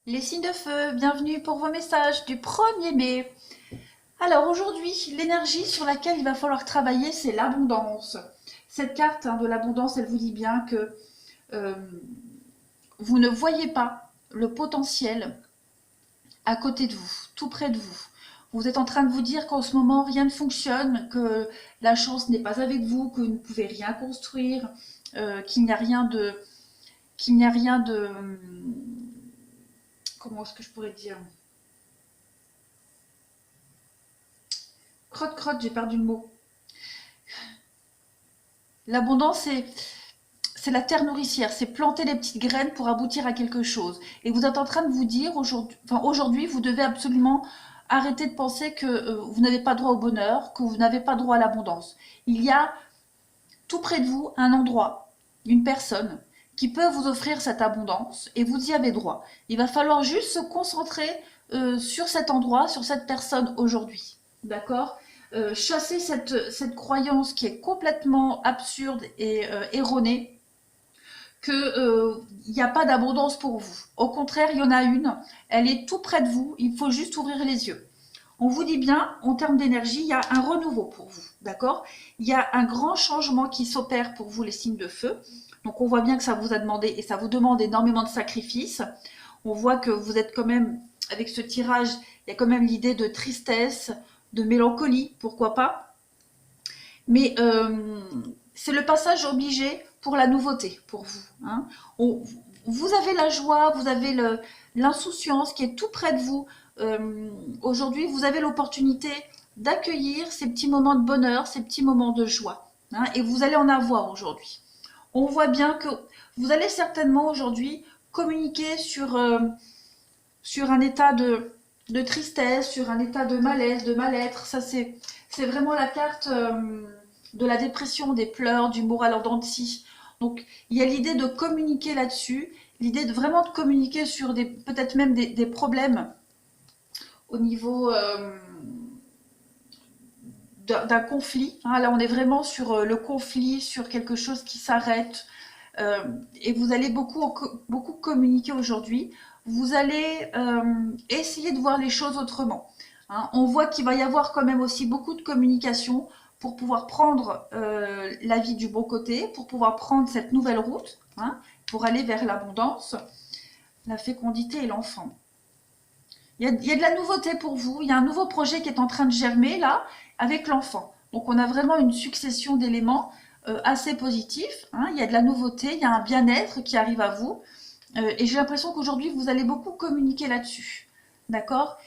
Les signes de feu, bienvenue pour vos messages du 1er mai. Alors aujourd'hui, l'énergie sur laquelle il va falloir travailler, c'est l'abondance. Cette carte de l'abondance, elle vous dit bien que euh, vous ne voyez pas le potentiel à côté de vous, tout près de vous. Vous êtes en train de vous dire qu'en ce moment, rien ne fonctionne, que la chance n'est pas avec vous, que vous ne pouvez rien construire, qu'il n'y a rien de... qu'il n'y a rien de... Comment est-ce que je pourrais dire? Crotte, crotte, j'ai perdu le mot. L'abondance, c'est la terre nourricière, c'est planter les petites graines pour aboutir à quelque chose. Et vous êtes en train de vous dire aujourd'hui, vous devez absolument arrêter de penser que vous n'avez pas droit au bonheur, que vous n'avez pas droit à l'abondance. Il y a tout près de vous un endroit, une personne qui peut vous offrir cette abondance et vous y avez droit. Il va falloir juste se concentrer sur cet endroit, sur cette personne aujourd'hui. D'accord? Chasser cette croyance qui est complètement absurde et erronée que il n'y a pas d'abondance pour vous. Au contraire, il y en a une, elle est tout près de vous, il faut juste ouvrir les yeux. On vous dit bien, en termes d'énergie, il y a un renouveau pour vous, d'accord? Il y a un grand changement qui s'opère pour vous, les signes de feu. Donc on voit bien que ça vous a demandé, et ça vous demande énormément de sacrifices. On voit que vous êtes quand même, avec ce tirage, il y a quand même l'idée de tristesse, de mélancolie, pourquoi pas. Mais c'est le passage obligé pour la nouveauté, pour vous. Hein. Vous avez la joie, vous avez l'insouciance qui est tout près de vous. Aujourd'hui, vous avez l'opportunité d'accueillir ces petits moments de bonheur, ces petits moments de joie. Hein, et vous allez en avoir aujourd'hui. On voit bien que vous allez certainement aujourd'hui communiquer sur un état de tristesse, sur un état de malaise, de mal-être. Ça, c'est vraiment la carte de la dépression, des pleurs, du moral en dents de scie. Donc, il y a l'idée de communiquer là-dessus, l'idée de vraiment de communiquer sur peut-être même des problèmes au niveau d'un conflit. Hein. Là, on est vraiment sur le conflit, sur quelque chose qui s'arrête. Euh, et vous allez beaucoup communiquer aujourd'hui. Vous allez essayer de voir les choses autrement. Hein. On voit qu'il va y avoir quand même aussi beaucoup de communication pour pouvoir prendre la vie du bon côté, pour pouvoir prendre cette nouvelle route, hein, pour aller vers l'abondance, la fécondité et l'enfant. Il y a de la nouveauté pour vous, il y a un nouveau projet qui est en train de germer là, avec l'enfant. Donc on a vraiment une succession d'éléments assez positifs. Hein. Il y a de la nouveauté, il y a un bien-être qui arrive à vous. Et j'ai l'impression qu'aujourd'hui, vous allez beaucoup communiquer là-dessus. D'accord?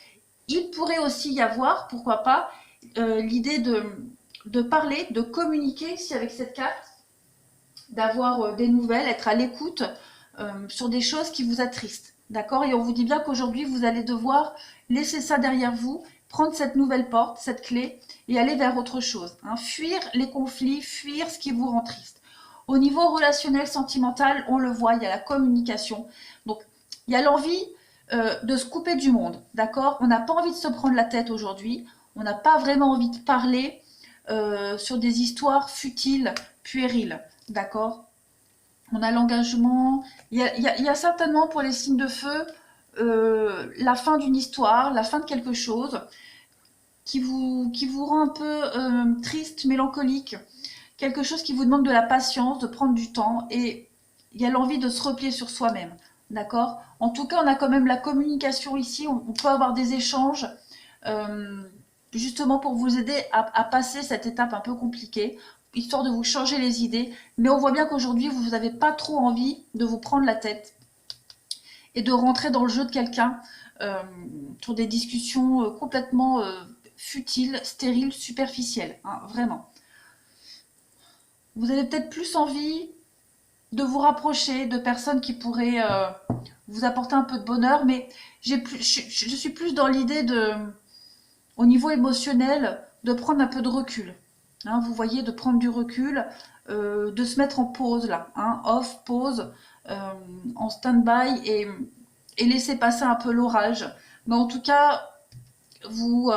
Il pourrait aussi y avoir, pourquoi pas, l'idée de parler, de communiquer ici avec cette carte, d'avoir des nouvelles, être à l'écoute sur des choses qui vous attristent. D'accord? Et on vous dit bien qu'aujourd'hui, vous allez devoir laisser ça derrière vous, prendre cette nouvelle porte, cette clé, et aller vers autre chose. Hein. Fuir les conflits, fuir ce qui vous rend triste. Au niveau relationnel, sentimental, on le voit, il y a la communication. Donc, il y a l'envie de se couper du monde. D'accord? On n'a pas envie de se prendre la tête aujourd'hui. On n'a pas vraiment envie de parler sur des histoires futiles, puériles. D'accord? On a l'engagement. Il y a certainement pour les signes de feu la fin d'une histoire, la fin de quelque chose qui vous rend un peu triste, mélancolique. Quelque chose qui vous demande de la patience, de prendre du temps. Et il y a l'envie de se replier sur soi-même. D'accord? En tout cas, on a quand même la communication ici. On peut avoir des échanges. Euh, Justement pour vous aider à passer cette étape un peu compliquée, histoire de vous changer les idées. Mais on voit bien qu'aujourd'hui, vous n'avez pas trop envie de vous prendre la tête et de rentrer dans le jeu de quelqu'un euh, sur des discussions complètement futiles, stériles, superficielles. Hein, vraiment. Vous avez peut-être plus envie de vous rapprocher de personnes qui pourraient vous apporter un peu de bonheur, mais je suis plus dans l'idée au niveau émotionnel, de prendre un peu de recul. Hein, vous voyez, de prendre du recul, de se mettre en pause là, hein, off, pause, euh, en stand-by et laisser passer un peu l'orage. Mais en tout cas, vous,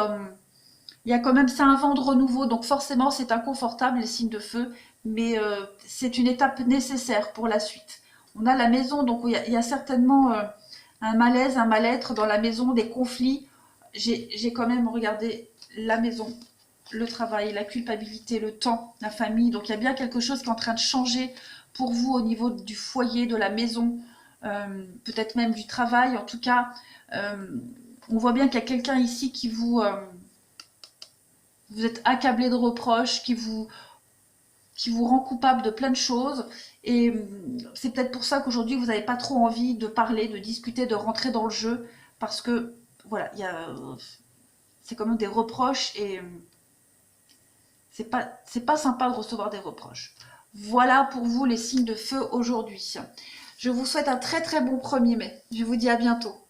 il y a quand même, c'est un vent de renouveau, donc forcément c'est inconfortable les signes de feu, mais c'est une étape nécessaire pour la suite. On a la maison, donc il y a certainement un malaise, un mal-être dans la maison, des conflits. J'ai quand même regardé la maison, le travail, la culpabilité, le temps, la famille. Donc il y a bien quelque chose qui est en train de changer pour vous au niveau du foyer, de la maison, peut-être même du travail. En tout cas, on voit bien qu'il y a quelqu'un ici qui vous êtes accablé de reproches, qui vous rend coupable de plein de choses. Et c'est peut-être pour ça qu'aujourd'hui, vous n'avez pas trop envie de parler, de discuter, de rentrer dans le jeu. Parce que, voilà, c'est quand même des reproches et c'est pas sympa de recevoir des reproches. Voilà pour vous les signes de feu aujourd'hui. Je vous souhaite un très très bon 1er mai. Je vous dis à bientôt.